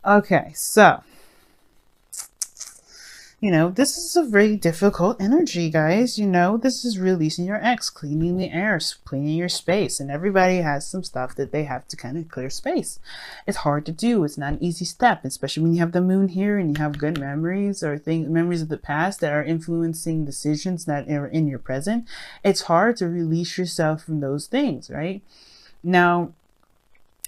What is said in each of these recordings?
Okay, so this is a very difficult energy, guys. This is releasing your ex, cleaning the air, cleaning your space. And everybody has some stuff that they have to kind of clear space. It's hard to do. It's not an easy step, especially when you have the moon here and you have good memories or memories of the past that are influencing decisions that are in your present. It's hard to release yourself from those things, right? Now,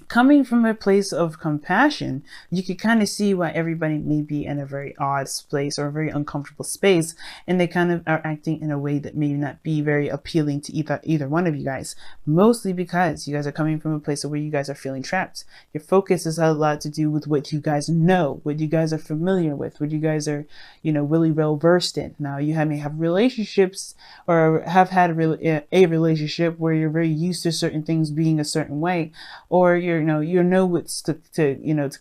coming from a place of compassion, you can kind of see why everybody may be in a very odd place or a very uncomfortable space, and they kind of are acting in a way that may not be very appealing to either one of you guys, mostly because you guys are coming from a place where you guys are feeling trapped. Your focus is a lot to do with what you guys know, what you guys are familiar with, what you guys are, really well versed in. Now, may have relationships or have had a relationship where you're very used to certain things being a certain way, or you know what's to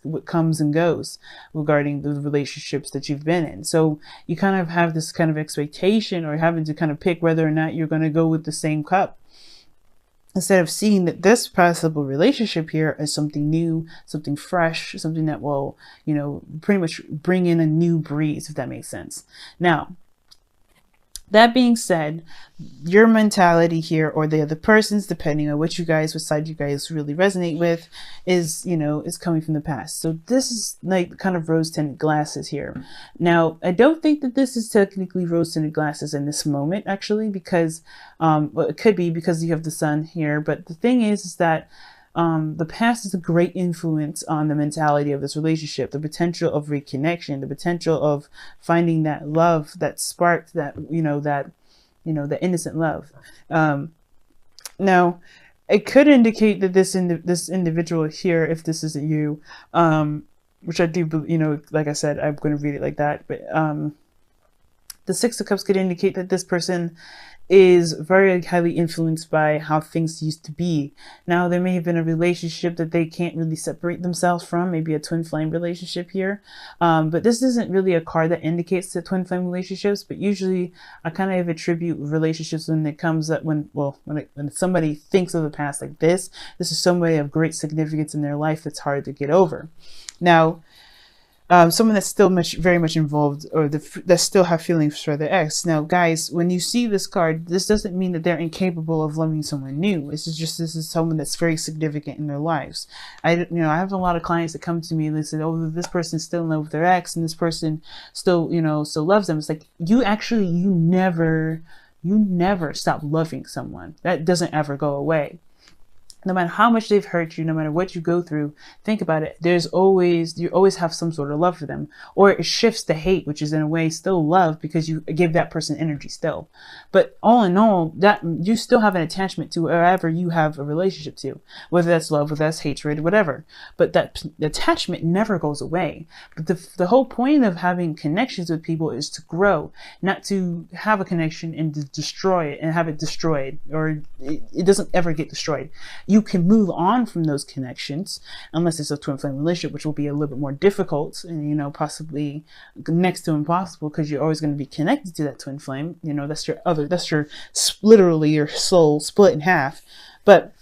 what comes and goes regarding the relationships that you've been in. So you kind of have this kind of expectation or having to kind of pick whether or not you're going to go with the same cup, instead of seeing that this possible relationship here is something new, something fresh, something that will, pretty much bring in a new breeze, if that makes sense. Now, that being said, your mentality here, or the other person's, depending on what side you guys really resonate with, is coming from the past. So this is like kind of rose-tinted glasses here. Now, I don't think that this is technically rose-tinted glasses in this moment, actually, because well, it could be because you have the sun here. But the thing is that the past is a great influence on the mentality of this relationship, the potential of reconnection, the potential of finding that love, that spark, that the innocent love. Now, it could indicate that this individual here, if this isn't you, which I do, like I said, I'm going to read it like that, but the Six of Cups could indicate that this person is very highly influenced by how things used to be. Now, there may have been a relationship that they can't really separate themselves from, maybe a twin flame relationship here. But this isn't really a card that indicates the twin flame relationships, but usually I kind of attribute relationships when it comes up when somebody thinks of the past like this is somebody of great significance in their life that's hard to get over. Now, someone that's still very much involved, or that still have feelings for their ex. Now, guys, when you see this card, this doesn't mean that they're incapable of loving someone new. This is someone that's very significant in their lives. I have a lot of clients that come to me and they say, "Oh, this person's still in love with their ex, and this person still loves them." It's like you never stop loving someone. That doesn't ever go away. No matter how much they've hurt you, no matter what you go through, think about it. You always have some sort of love for them, or it shifts to hate, which is in a way still love because you give that person energy still. But all in all, that you still have an attachment to wherever you have a relationship to, whether that's love, whether that's hatred, whatever. But that attachment never goes away. But the whole point of having connections with people is to grow, not to have a connection and to destroy it and have it destroyed, or it doesn't ever get destroyed. You can move on from those connections, unless it's a twin flame relationship, which will be a little bit more difficult and possibly next to impossible, because you're always going to be connected to that twin flame. That's literally your soul split in half. But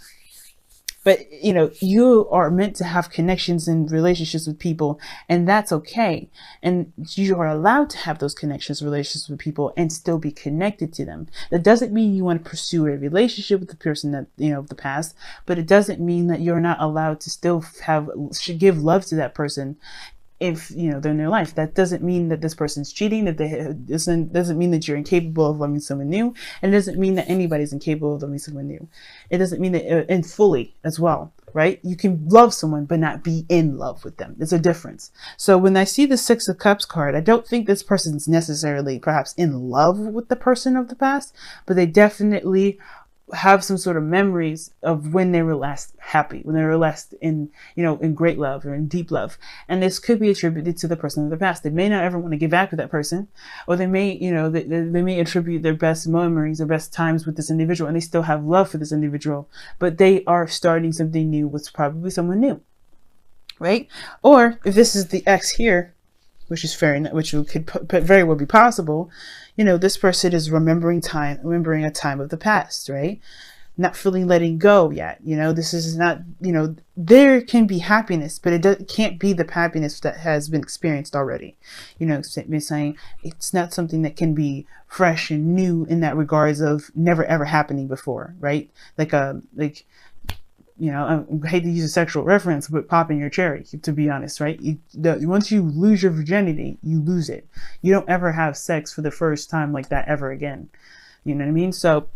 you are meant to have connections and relationships with people, and that's okay. And you are allowed to have those connections, relationships with people, and still be connected to them. That doesn't mean you want to pursue a relationship with the person that, of the past, but it doesn't mean that you're not allowed to still should give love to that person if they're in their life. That doesn't mean that this person's cheating, doesn't mean that you're incapable of loving someone new, and it doesn't mean that anybody's incapable of loving someone new. It doesn't mean that and fully as well, right? You can love someone but not be in love with them. There's a difference. So when I see the Six of Cups card, I don't think this person's necessarily perhaps in love with the person of the past, but they definitely have some sort of memories of when they were last happy, when they were last in great love or in deep love. And this could be attributed to the person of the past. They may not ever want to get back with that person, or they may, they may attribute their best memories, their best times with this individual, and they still have love for this individual, but they are starting something new with probably someone new, right? Or if this is the ex here, which could very well be possible, this person is remembering a time of the past, right? not fully letting go yet. You know, this is not, you know, there can be happiness, but it can't be the happiness that has been experienced already. You know, saying it's not something that can be fresh and new in that regards of never ever happening before, right? Like you know, I hate to use a sexual reference, but popping your cherry, to be honest, right? Once you lose your virginity, you lose it. You don't ever have sex for the first time like that ever again. You know what I mean? So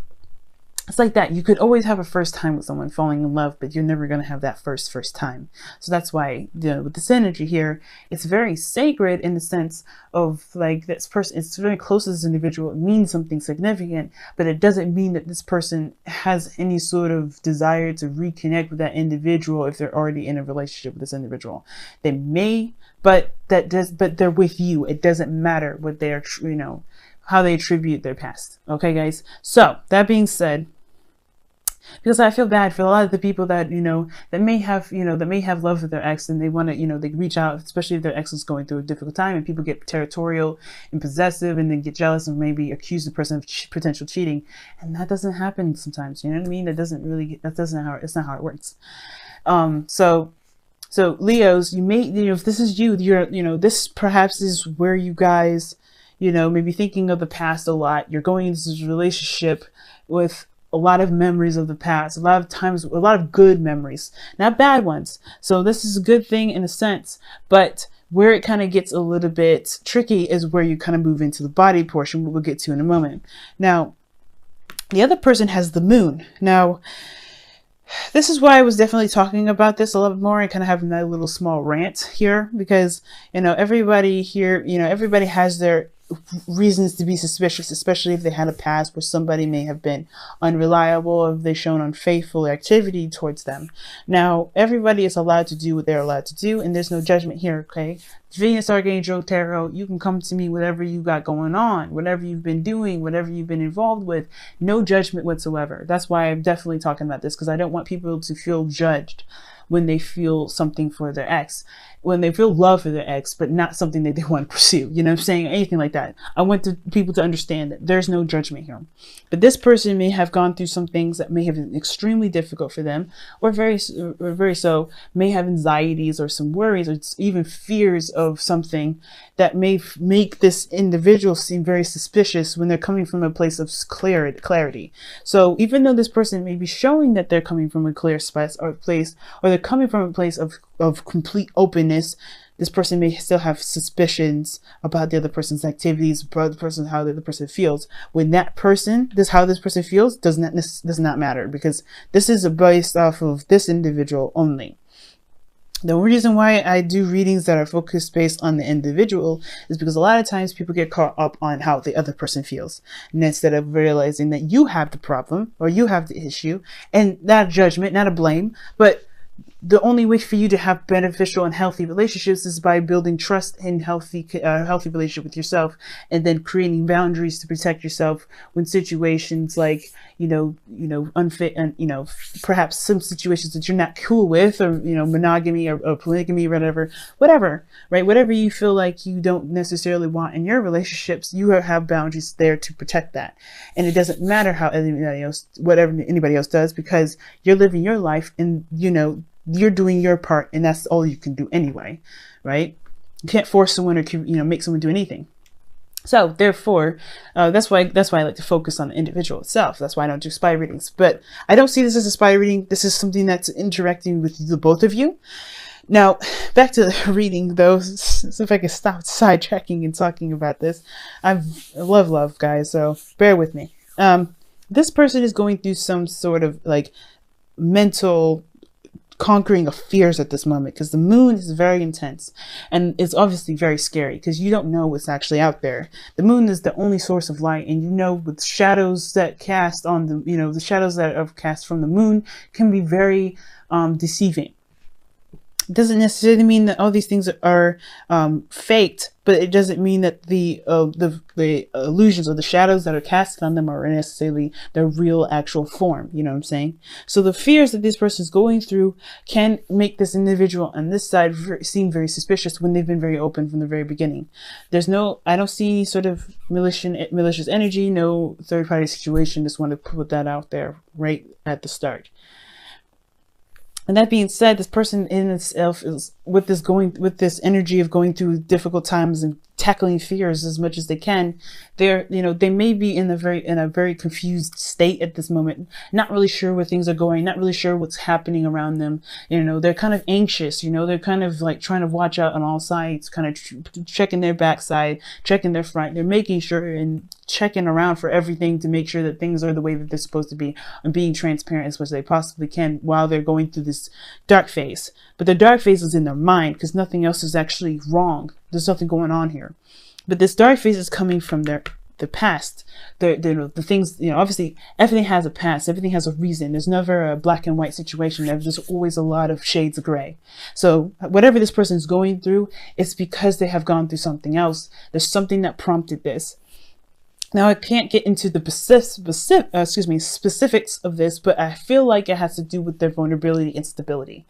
it's like that. You could always have a first time with someone falling in love, but you're never going to have that first time. So that's why, you know, with this energy here, it's very sacred in the sense of like this person, it's very close to this individual. It means something significant, but it doesn't mean that this person has any sort of desire to reconnect with that individual if they're already in a relationship with this individual. They may, but they're with you. It doesn't matter what they're, you know, how they attribute their past. Okay, guys. So that being said, because I feel bad for a lot of the people that, you know, that may have love for their ex, and they want to, you know, they reach out, especially if their ex is going through a difficult time, and people get territorial and possessive and then get jealous and maybe accuse the person of potential cheating. And that doesn't happen sometimes. You know what I mean? It's not how it works. So Leos, you may, you know, if this is you, you know, this perhaps is where you guys, you know, maybe thinking of the past a lot. You're going into this relationship with a lot of memories of the past, a lot of times, a lot of good memories, not bad ones. So this is a good thing in a sense, but where it kind of gets a little bit tricky is where you kind of move into the body portion, what we'll get to in a moment. Now, the other person has the moon. Now, this is why I was definitely talking about this a little bit more and kind of having that little small rant here, because, you know, everybody here, you know, everybody has their reasons to be suspicious, especially if they had a past where somebody may have been unreliable or if they've shown unfaithful activity towards them. Now, everybody is allowed to do what they're allowed to do, and there's no judgment here, okay? Venus, Archangel, Tarot, you can come to me, whatever you got going on, whatever you've been doing, whatever you've been involved with, no judgment whatsoever. That's why I'm definitely talking about this, because I don't want people to feel judged when they feel something for their ex, when they feel love for their ex, but not something that they want to pursue, you know what I'm saying? Anything like that. I want people to understand that there's no judgment here. But this person may have gone through some things that may have been extremely difficult for them, or very so, may have anxieties or some worries or even fears of something that may make this individual seem very suspicious when they're coming from a place of clarity. So even though this person may be showing that they're coming from a clear space or place, or they're coming from a place of complete openness, this person may still have suspicions about the other person's activities, about the person, how the other person feels. When that person, how this person feels does not matter, because this is based off of this individual only. The reason why I do readings that are focused based on the individual is because a lot of times people get caught up on how the other person feels, and instead of realizing that you have the problem or you have the issue, and not a judgment, not a blame, but the only way for you to have beneficial and healthy relationships is by building trust and healthy relationship with yourself, and then creating boundaries to protect yourself when situations like, unfit, and, perhaps some situations that you're not cool with, or, monogamy or polygamy, or whatever, right? Whatever you feel like you don't necessarily want in your relationships, you have boundaries there to protect that. And it doesn't matter how whatever anybody else does, because you're living your life, and, you're doing your part, and that's all you can do anyway, right? You can't force someone or make someone do anything. So therefore, that's why I like to focus on the individual itself. That's why I don't do spy readings. But I don't see this as a spy reading. This is something that's interacting with the both of you. Now, back to the reading, though, so if I can stop sidetracking and talking about this. I love, guys, so bear with me. This person is going through some sort of like mental conquering of fears at this moment, because the moon is very intense, and it's obviously very scary because you don't know what's actually out there. The moon is the only source of light, and with shadows that cast on the shadows that are cast from the moon can be very deceiving. It doesn't necessarily mean that all these things are faked, but it doesn't mean that the illusions or the shadows that are casted on them are necessarily their real actual form. You know what I'm saying? So the fears that this person is going through can make this individual on this side seem very suspicious when they've been very open from the very beginning. I don't see any sort of malicious energy, no third party situation. Just want to put that out there right at the start. And that being said, this person in itself is with this energy of going through difficult times and tackling fears as much as they can. They may be in a very confused state at this moment, not really sure where things are going, not really sure what's happening around them. They're kind of anxious, they're kind of like trying to watch out on all sides, kind of checking their backside, checking their front. They're making sure and checking around for everything to make sure that things are the way that they're supposed to be, and being transparent as much as they possibly can while they're going through this dark phase. But the dark phase is in their mind, because nothing else is actually wrong. There's nothing going on here. But this dark phase is coming from the past. The things, obviously everything has a past, everything has a reason. There's never a black and white situation. There's always a lot of shades of gray. So whatever this person is going through, it's because they have gone through something else. There's something that prompted this. Now, I can't get into the specifics of this, but I feel like it has to do with their vulnerability and stability.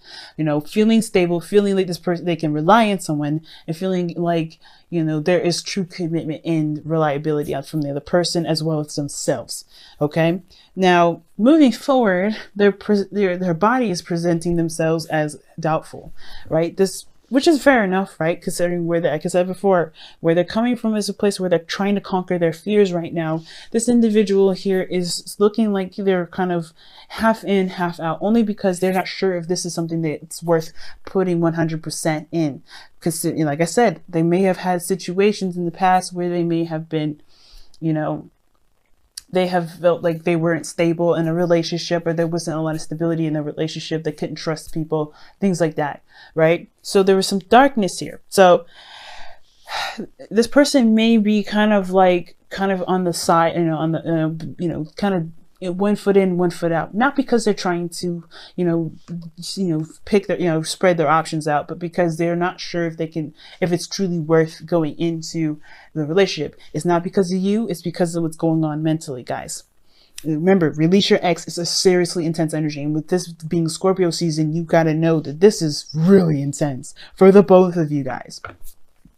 Feeling stable, feeling like this person, they can rely on someone, and feeling like, there is true commitment and reliability from the other person as well as themselves. Okay. Now, moving forward, their body is presenting themselves as doubtful, right? Which is fair enough, right? Considering like I said before, where they're coming from is a place where they're trying to conquer their fears right now. This individual here is looking like they're kind of half in, half out, only because they're not sure if this is something that's worth putting 100% in. Because, like I said, they may have had situations in the past where they may have been, they have felt like they weren't stable in a relationship, or there wasn't a lot of stability in the relationship. They couldn't trust people, things like that, right? So there was some darkness here. So this person may be kind of on the side, kind of 1 foot in, 1 foot out, not because they're trying to, pick their, spread their options out, but because they're not sure if it's truly worth going into the relationship. It's not because of you, it's because of what's going on mentally, guys. Remember, release your ex is a seriously intense energy. And with this being Scorpio season, you got to know that this is really intense for the both of you guys.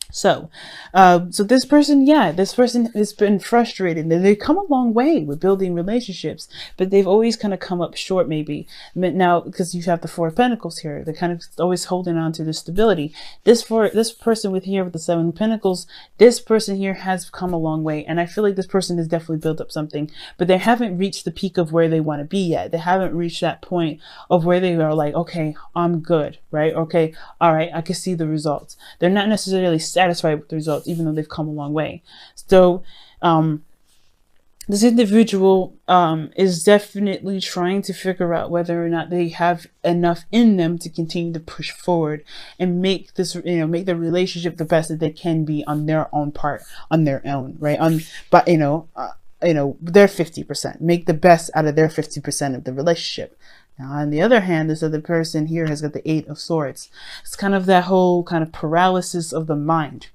So this person has been frustrated. They've come a long way with building relationships, but they've always kind of come up short, maybe. Now, because you have the Four of Pentacles here, they're kind of always holding on to the stability. This person with the Seven of Pentacles, this person here has come a long way. And I feel like this person has definitely built up something, but they haven't reached the peak of where they want to be yet. They haven't reached that point of where they are like, okay, I'm good, right? Okay, all right, I can see the results. They're not necessarily satisfied with the results, even though they've come a long way. So this individual is definitely trying to figure out whether or not they have enough in them to continue to push forward and make this, make the relationship the best that they can be on their own part, on their own, right? But their 50%, make the best out of their 50% of the relationship. Now, on the other hand, this other person here has got the Eight of Swords. It's kind of that whole kind of paralysis of the mind.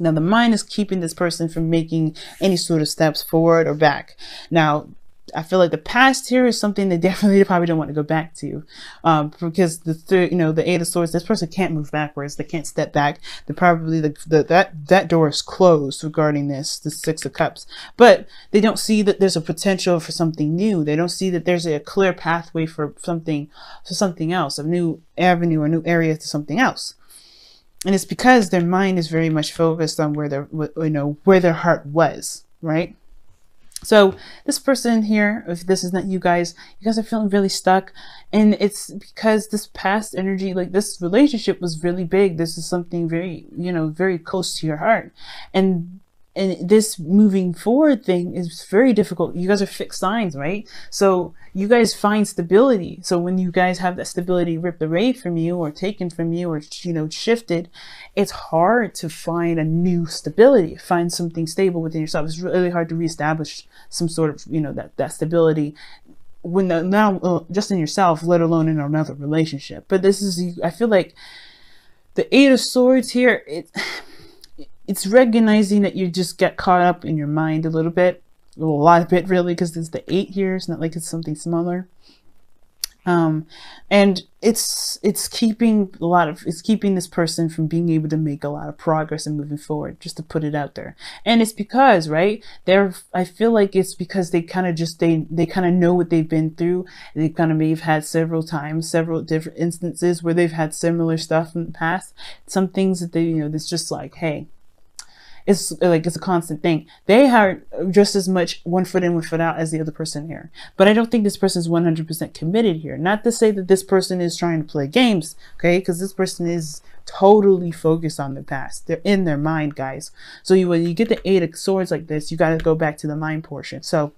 Now, the mind is keeping this person from making any sort of steps forward or back. Now, I feel like the past here is something they probably don't want to go back to, because the Eight of Swords, this person can't move backwards. They can't step back. They're probably that door is closed regarding the Six of Cups. But they don't see that there's a potential for something new. They don't see that there's a clear pathway for something else, a new avenue, a new area to something else. And it's because their mind is very much focused on where their heart was, right? So this person here, if this is not you guys are feeling really stuck. And it's because this past energy, like this relationship was really big. This is something very, very close to your heart. And this moving forward thing is very difficult. You guys are fixed signs, right? So you guys find stability. So when you guys have that stability ripped away from you or taken from you or, shifted, it's hard to find a new stability, find something stable within yourself. It's really hard to reestablish some sort of, that stability when now just in yourself, let alone in another relationship. But this is, I feel like the Eight of Swords here, it's recognizing that you just get caught up in your mind a little bit, a lot of it really, because there's the 8 here. It's not like it's something smaller. And it's keeping this person from being able to make a lot of progress and moving forward, just to put it out there. And it's because, right, I feel like it's because they kind of they kind of know what they've been through. They kind of may have had several different instances where they've had similar stuff in the past. Some things that they, it's just like, hey, it's like, it's a constant thing. They are just as much one foot in, one foot out as the other person here. But I don't think this person is 100% committed here. Not to say that this person is trying to play games, okay? Because this person is totally focused on the past. They're in their mind, guys. So when you get the 8 of Swords like this, you got to go back to the mind portion. So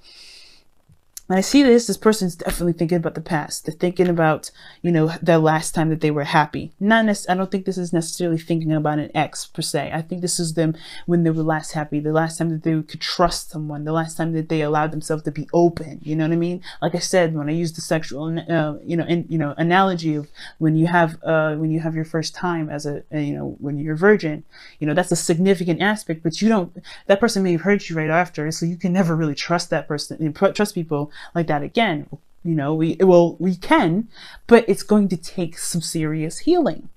when I see this person's definitely thinking about the past. They're thinking about, the last time that they were happy. I don't think this is necessarily thinking about an ex per se. I think this is them when they were last happy, the last time that they could trust someone, the last time that they allowed themselves to be open. You know what I mean? Like I said, when I use the sexual, analogy of when you have your first time as when you're a virgin, that's a significant aspect, but that person may have hurt you right after, so you can never really trust that person, trust people like that again. We can, but it's going to take some serious healing.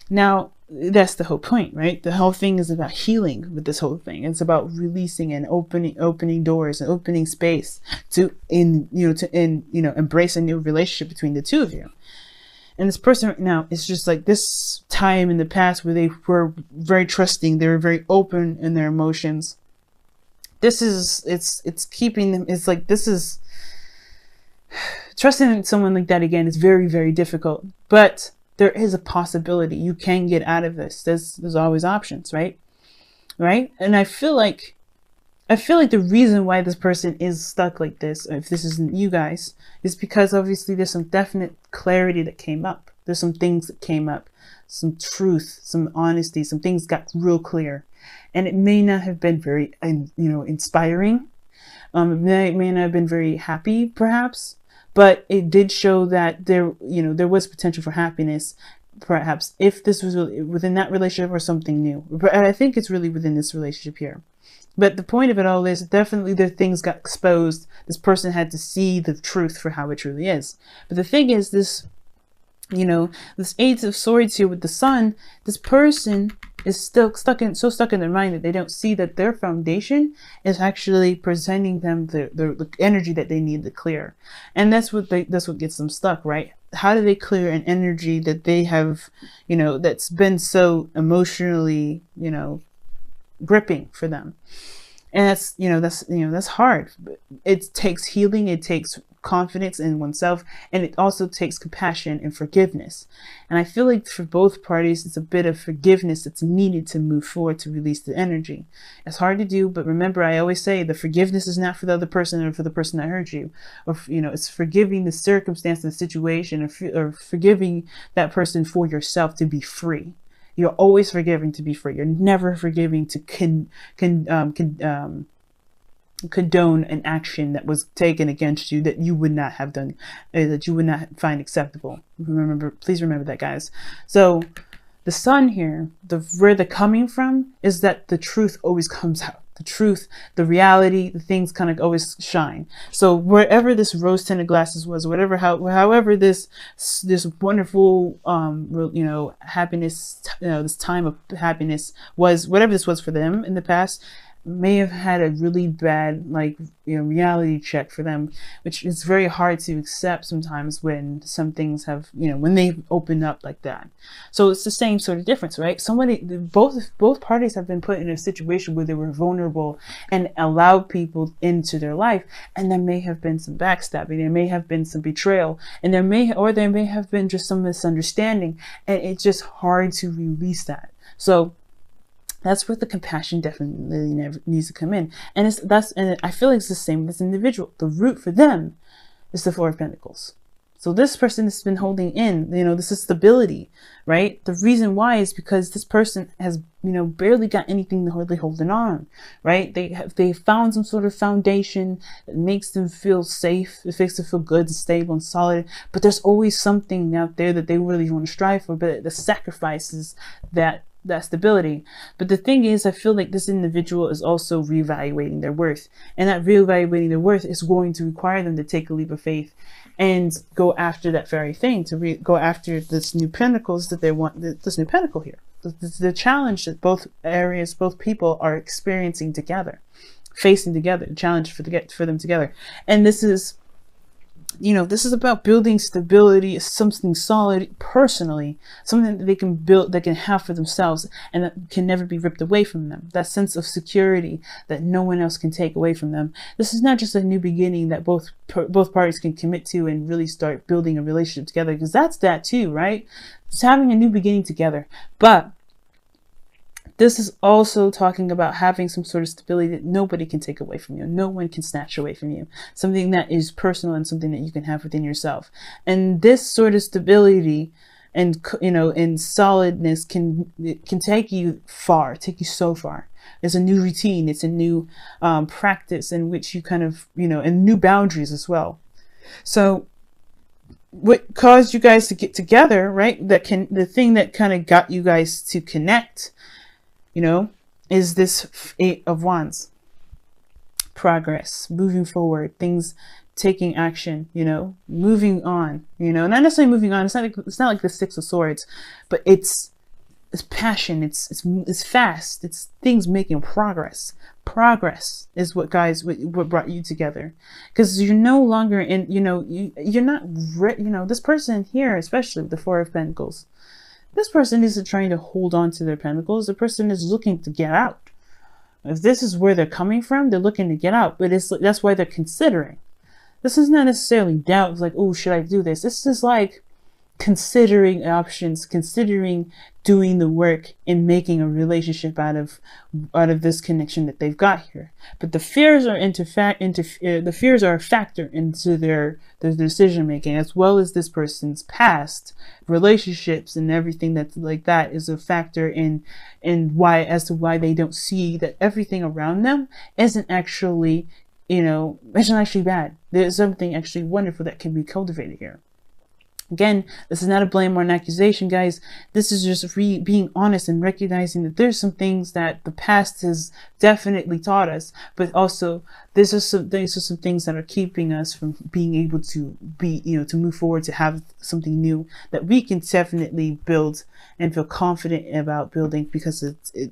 Now, that's the whole point, right? The whole thing is about healing with this whole thing. It's about releasing and opening doors and opening space to embrace a new relationship between the two of you. And this person right now is just like this time in the past where they were very trusting, they were very open in their emotions. It's keeping them, it's like, trusting in someone like that again is very, very difficult, but there is a possibility you can get out of this. There's always options, right? And I feel like the reason why this person is stuck like this, if this isn't you guys, is because obviously there's some definite clarity that came up. There's some things that came up, some truth, some honesty, some things got real clear. And it may not have been very, inspiring. It may not have been very happy, perhaps, but it did show that there was potential for happiness, perhaps, if this was really within that relationship or something new. But I think it's really within this relationship here. But the point of it all is definitely the things got exposed. This person had to see the truth for how it truly is. But the thing is, this 8 of Swords here with the Sun, this person is still stuck in their mind that they don't see that their foundation is actually presenting them the energy that they need to clear. And that's what gets them stuck, right? How do they clear an energy that they have, that's been so emotionally, gripping for them? And that's hard. It takes healing, it takes confidence in oneself, and it also takes compassion and forgiveness. And I feel like for both parties, it's a bit of forgiveness that's needed to move forward, to release the energy. It's hard to do, but remember, I always say the forgiveness is not for the other person or for the person that hurt you, or it's forgiving the circumstance and the situation, or forgiving that person for yourself to be free. You're always forgiving to be free. You're never forgiving to condone an action that was taken against you that you would not have done, that you would not find acceptable. Please remember that, guys. So the Sun here, where they're coming from is that the truth always comes out. The truth, the reality, the things kind of always shine. So wherever this rose-tinted glasses was, however this wonderful, happiness, this time of happiness was, whatever this was for them in the past, may have had a really bad reality check for them, which is very hard to accept sometimes when some things have, when they open up like that. So it's the same sort of difference, right? Both parties have been put in a situation where they were vulnerable and allowed people into their life, and there may have been some backstabbing, there may have been some betrayal, and there may have been just some misunderstanding, and it's just hard to release that. So that's where the compassion definitely needs to come in. And I feel like it's the same with this individual. The root for them is the Four of Pentacles. So this person has been holding in, this is stability, right? The reason why is because this person has, barely got anything hardly holding on, right? They found some sort of foundation that makes them feel safe. It makes them feel good and stable and solid. But there's always something out there that they really want to strive for, but the sacrifices that stability. But the thing is, I feel like this individual is also reevaluating their worth, and that reevaluating their worth is going to require them to take a leap of faith and go after that very thing, to go after this new pentacles that they want, this new pentacle here, the challenge that both people are experiencing together, facing together, the challenge for them together. And this is, this is about building stability, something solid personally, something that they can build, that can have for themselves, and that can never be ripped away from them. That sense of security that no one else can take away from them. This is not just a new beginning that both parties can commit to and really start building a relationship together, because that's that too, right? It's having a new beginning together. But this is also talking about having some sort of stability that nobody can take away from you. No one can snatch away from you. Something that is personal and something that you can have within yourself. And this sort of stability and, and solidness can take you far, take you so far. It's a new routine. It's a new practice in which you kind of, and new boundaries as well. So what caused you guys to get together, right? The thing that kind of got you guys to connect, is this 8 of Wands. Progress, moving forward, things, taking action, moving on, not necessarily moving on. It's not like the 6 of Swords, but it's passion. It's fast. It's things making progress. Progress is what brought you together, because you're no longer in, you're not, this person here, especially with the 4 of Pentacles. This person isn't trying to hold on to their pentacles. The person is looking to get out. If this is where they're coming from, they're looking to get out. But that's why they're considering. This is not necessarily doubt. It's like, oh, should I do this? This is like considering options, considering doing the work and making a relationship out of this connection that they've got here. But the fears are the fears are a factor into their decision making, as well as this person's past relationships and everything that's like that is a factor in why they don't see that everything around them isn't actually bad. There's something actually wonderful that can be cultivated here. Again, this is not a blame or an accusation, guys. This is just being honest and recognizing that there's some things that the past has definitely taught us, but also these are some things that are keeping us from being able to to move forward, to have something new that we can definitely build and feel confident about building, because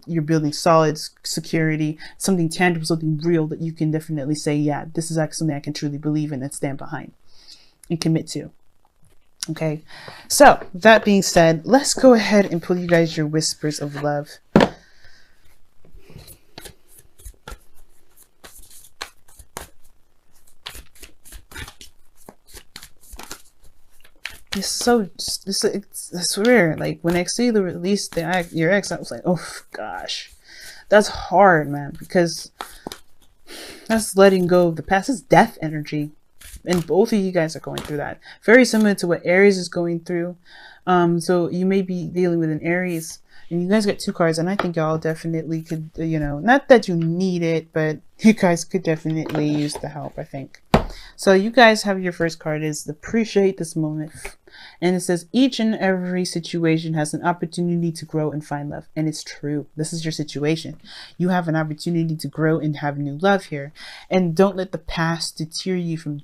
you're building solid security, something tangible, something real that you can definitely say, yeah, this is actually something I can truly believe in and stand behind and commit to. Okay, so that being said, let's go ahead and pull you guys your whispers of love. I swear, like when I see the release your ex, I was like, oh gosh, that's hard, man, because that's letting go of the past. It's death energy. And both of you guys are going through that. Very similar to what Aries is going through. So you may be dealing with an Aries. And you guys got 2 cards. And I think y'all definitely could, not that you need it, but you guys could definitely use the help, I think. So you guys have your first card is appreciate this moment. And it says each and every situation has an opportunity to grow and find love. And it's true. This is your situation. You have an opportunity to grow and have new love here. And don't let the past deter you from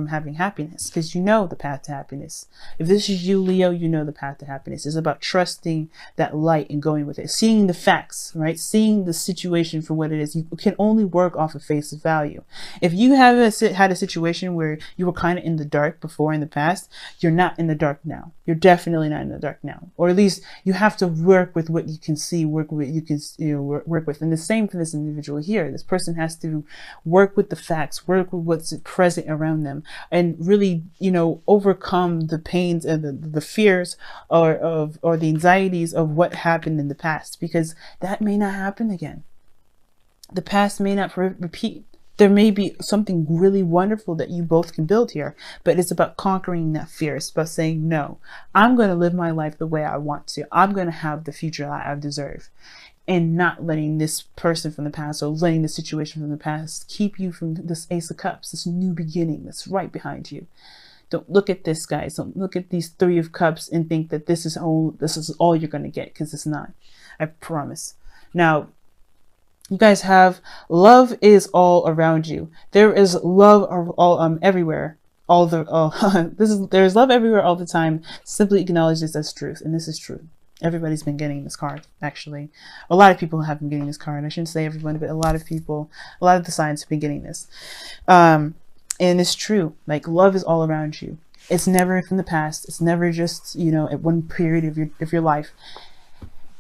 having happiness, because you know the path to happiness. If this is you, Leo, you know the path to happiness. It's about trusting that light and going with it. Seeing the facts, right? Seeing the situation for what it is. You can only work off of face value. If you have had a situation where you were kind of in the dark before in the past, you're not in the dark now. You're definitely not in the dark now. Or at least you have to work with what you can see, work with what you can work with. And the same for this individual here. This person has to work with the facts, work with what's present around them, and really, overcome the pains and the fears or the anxieties of what happened in the past, because that may not happen again. The past may not repeat. There may be something really wonderful that you both can build here, but it's about conquering that fear. It's about saying, no, I'm going to live my life the way I want to. I'm going to have the future that I deserve, and not letting this person from the past, or letting the situation from the past, keep you from this Ace of Cups, this new beginning that's right behind you. Don't look at this, guys. Don't look at these Three of Cups and think that this is all you're going to get, because it's not. I promise. Now, you guys have love is all around you. There is love all everywhere. There's love everywhere all the time. Simply acknowledge this as truth, and this is true. Everybody's been getting this card, actually. A lot of people have been getting this card. I shouldn't say everyone, but a lot of people, a lot of the signs have been getting this. And it's true. Like, love is all around you. It's never from the past. It's never just, you know, at one period of your life.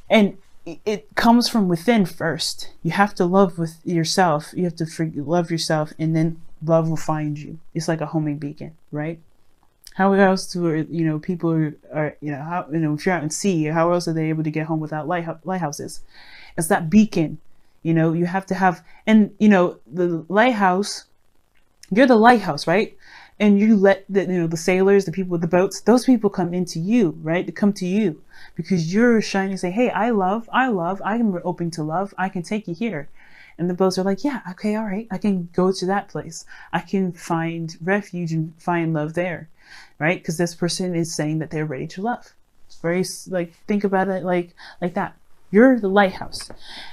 And it comes from within first. You have to love with yourself. You have to love yourself, and then love will find you. It's like a homing beacon, right? How else do, you know, people are you know, how, you know, if you're out in sea, how else are they able to get home without lighthouses? It's that beacon, you know. You have to have, and you know, the lighthouse, you're the lighthouse, right? And you let the, you know, the sailors, the people with the boats, those people come into you, right? They come to you because you're shining and say, hey, I am open to love. I can take you here. And the boats are like, yeah, okay, all right. I can go to that place. I can find refuge and find love there, right? Because this person is saying that they're ready to love. It's very, like, think about it like that. You're the lighthouse.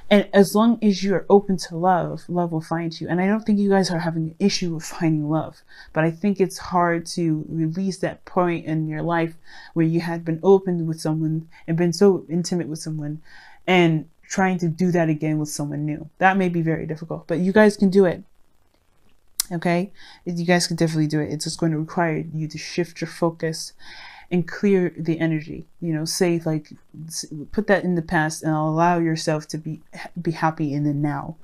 And as long as you are open to love, love will find you. And I don't think you guys are having an issue with finding love, but I think it's hard to release that point in your life where you had been open with someone and been so intimate with someone, and trying to do that again with someone new. That may be very difficult, but you guys can do it. Okay? You guys can definitely do it. It's just going to require you to shift your focus and clear the energy, you know, say, like, put that in the past and allow yourself to be happy in the now.